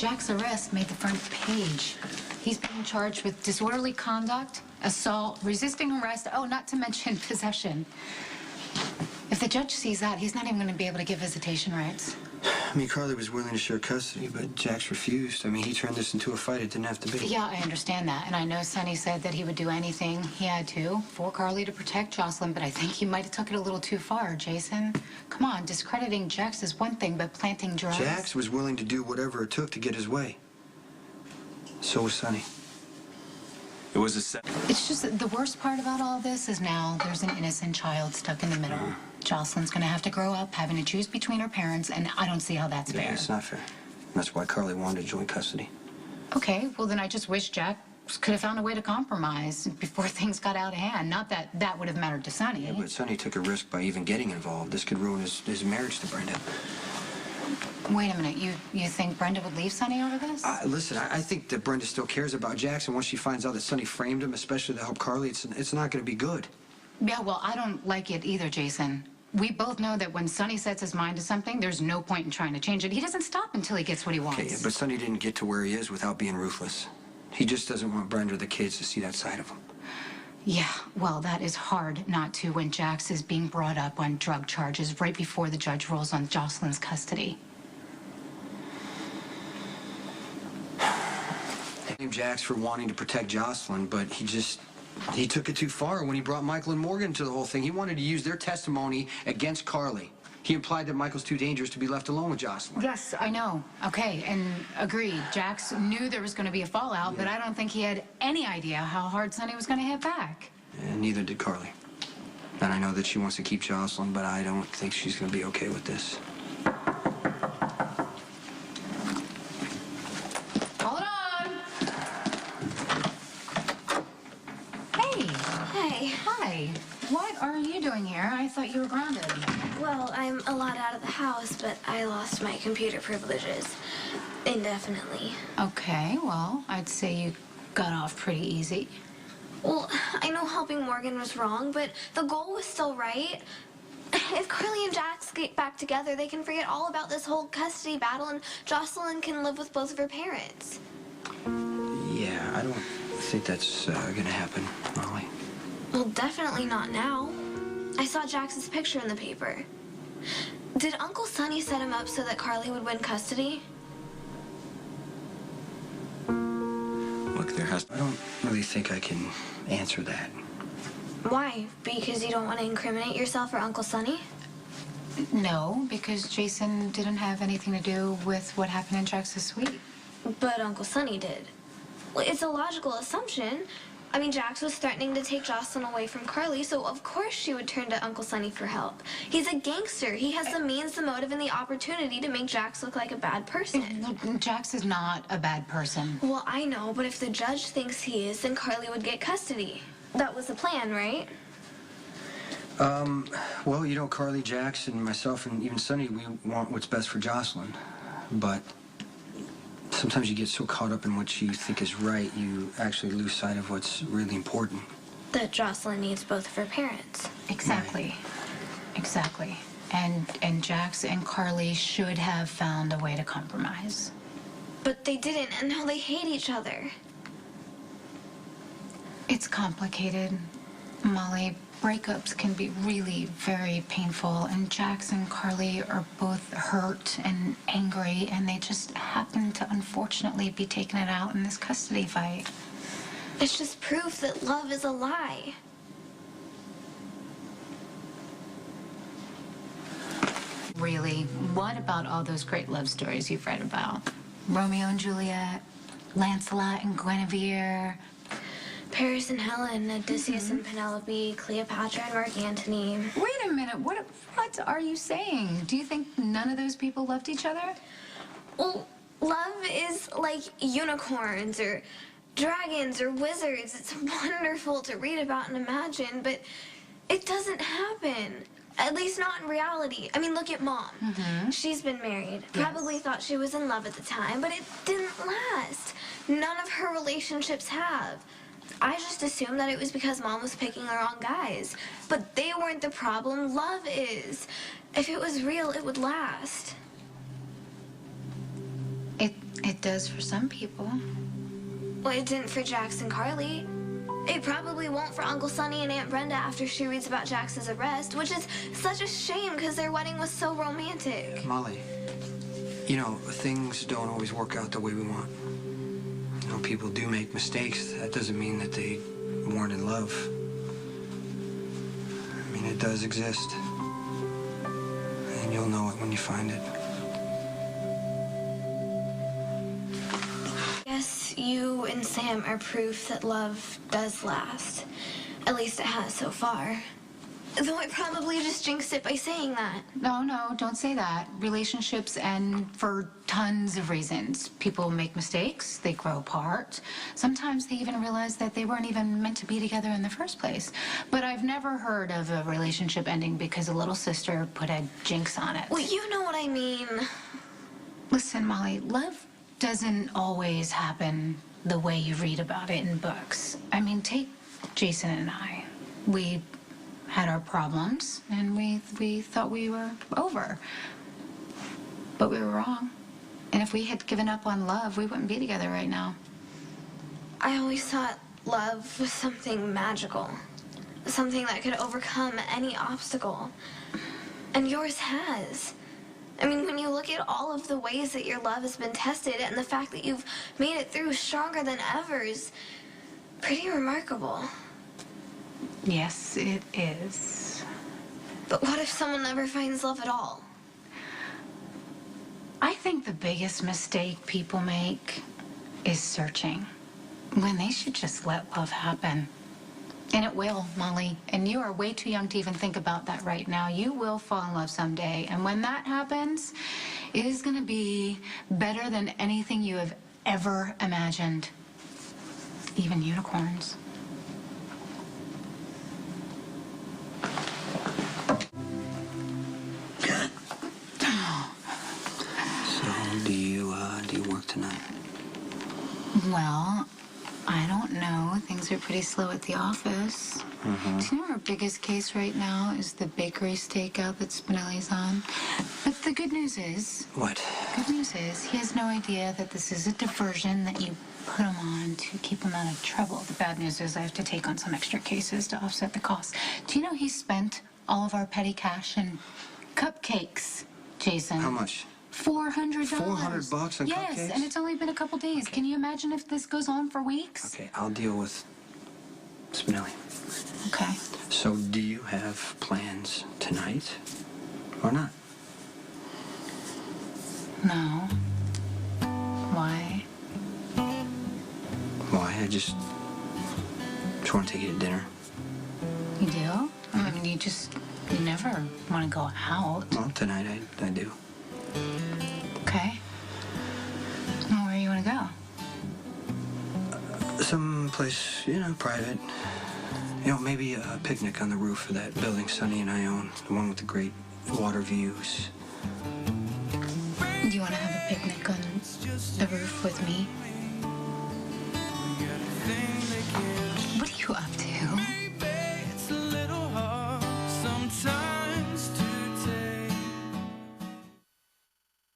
Jack's arrest made the front page. He's being charged with disorderly conduct, assault, resisting arrest, oh, not to mention possession. If the judge sees that, he's not even going to be able to give visitation rights. I mean, Carly was willing to share custody, but Jax refused. I mean, he turned this into a fight it didn't have to be. Yeah, I understand that. And I know Sonny said that he would do anything he had to for Carly to protect Jocelyn, but I think he might have took it a little too far, Jason. Come on, discrediting Jax is one thing, but planting drugs... Jax was willing to do whatever it took to get his way. So was Sonny. It was a It's just that the worst part about all this is now there's an innocent child stuck in the middle. Jocelyn's gonna have to grow up having to choose between her parents, and I don't see how that's fair. Yeah, it's not fair. That's why Carly wanted to join custody. Okay, well then I just wish Jack could have found a way to compromise before things got out of hand. Not that that would have mattered to Sonny. Yeah, but Sonny took a risk by even getting involved. This could ruin his marriage to Brenda. Wait a minute, you think Brenda would leave Sonny over this? Listen, I think that Brenda still cares about Jackson. Once she finds out that Sonny framed him, especially to help Carly, it's not going to be good. Yeah, well, I don't like it either, Jason. We both know that when Sonny sets his mind to something, there's no point in trying to change it. He doesn't stop until he gets what he wants. Okay, but Sonny didn't get to where he is without being ruthless. He just doesn't want Brenda or the kids to see that side of him. Yeah, well, that is hard not to when Jax is being brought up on drug charges right before the judge rules on Jocelyn's custody. I blame Jax for wanting to protect Jocelyn, but he took it too far when he brought Michael and Morgan into the whole thing. He wanted to use their testimony against Carly. He implied that Michael's too dangerous to be left alone with Jocelyn. Yes, I know. Okay, and agreed. Jax knew there was going to be a fallout, but I don't think he had any idea how hard Sonny was going to hit back. And neither did Carly. And I know that she wants to keep Jocelyn, but I don't think she's going to be okay with this. Hold on. Hey. Hey. Hi. What are you doing here? I thought you were grounded. Well, I'm allowed out of the house, but I lost my computer privileges indefinitely. Okay, well, I'd say you got off pretty easy. Well, I know helping Morgan was wrong, but the goal was still right. If Carly and Jax get back together, they can forget all about this whole custody battle, and Jocelyn can live with both of her parents. Yeah, I don't think that's going to happen, Molly. Well, definitely not now. I saw Jax's picture in the paper. Did Uncle Sonny set him up so that Carly would win custody? Look, I don't really think I can answer that. Why? Because you don't want to incriminate yourself or Uncle Sonny? No, because Jason didn't have anything to do with what happened in Jax's suite. But Uncle Sonny did. Well, it's a logical assumption. I mean, Jax was threatening to take Jocelyn away from Carly, so of course she would turn to Uncle Sonny for help. He's a gangster. He has the means, the motive, and the opportunity to make Jax look like a bad person. Jax is not a bad person. Well, I know, but if the judge thinks he is, then Carly would get custody. That was the plan, right? Well, you know, Carly, Jax, and myself, and even Sonny, we want what's best for Jocelyn. But sometimes you get so caught up in what you think is right, you actually lose sight of what's really important. That Jocelyn needs both of her parents. Exactly. Right. Exactly. And Jax and Carly should have found a way to compromise. But they didn't, and now they hate each other. It's complicated, Molly. Breakups can be really very painful, and Jax and Carly are both hurt and angry, and they just happen to unfortunately be taking it out in this custody fight. It's just proof that love is a lie. Really, what about all those great love stories you've read about? Romeo and Juliet, Lancelot and Guinevere, Paris and Helen, Odysseus and Penelope, Cleopatra and Mark Antony. Wait a minute, what are you saying? Do you think none of those people loved each other? Well, love is like unicorns or dragons or wizards. It's wonderful to read about and imagine, but it doesn't happen. At least not in reality. I mean, look at Mom. She's been married. Probably thought she was in love at the time, but it didn't last. None of her relationships have. I just assumed that it was because Mom was picking the wrong guys. But they weren't the problem. Love is. If it was real, it would last. It does for some people. Well, it didn't for Jax and Carly. It probably won't for Uncle Sonny and Aunt Brenda after she reads about Jax's arrest, which is such a shame because their wedding was so romantic. Molly, you know, things don't always work out the way we want. You know, people do make mistakes. That doesn't mean that they weren't in love. I mean, it does exist. And you'll know it when you find it. Yes, you and Sam are proof that love does last. At least it has so far. Though I probably just jinxed it by saying that. No, don't say that. Relationships end for tons of reasons. People make mistakes, they grow apart. Sometimes they even realize that they weren't even meant to be together in the first place. But I've never heard of a relationship ending because a little sister put a jinx on it. Well, you know what I mean. Listen, Molly, love doesn't always happen the way you read about it in books. I mean, take Jason and I. We had our problems, and we thought we were over. But we were wrong. And if we had given up on love, we wouldn't be together right now. I always thought love was something magical. Something that could overcome any obstacle. And yours has. I mean, when you look at all of the ways that your love has been tested and the fact that you've made it through stronger than ever is pretty remarkable. Yes, it is. But what if someone never finds love at all? I think the biggest mistake people make is searching, when they should just let love happen. And it will, Molly. And you are way too young to even think about that right now. You will fall in love someday. And when that happens, it is going to be better than anything you have ever imagined. Even unicorns. So, do you work tonight? Well, I don't know. Things are pretty slow at the office. Do you know our biggest case right now is the bakery stakeout that Spinelli's on? But the good news is... What? Good news is he has no idea that this is a diversion that you put him on to keep him out of trouble. The bad news is I have to take on some extra cases to offset the costs. Do you know he spent all of our petty cash in cupcakes, Jason? How much? $400. $400 on yes, cupcakes? and it's only been a couple days. Can you imagine if this goes on for weeks? Okay, I'll deal with Spinelli. Okay. So, do you have plans tonight or not? No. Why? Why? I just want to take you to dinner. You do? I mean, you never want to go out. Well, tonight I do. Okay. Well, where you want to go? Some place, you know, private. You know, maybe a picnic on the roof of that building Sonny and I own. The one with the great water views. Do you want to have a picnic on the roof with me? What are you up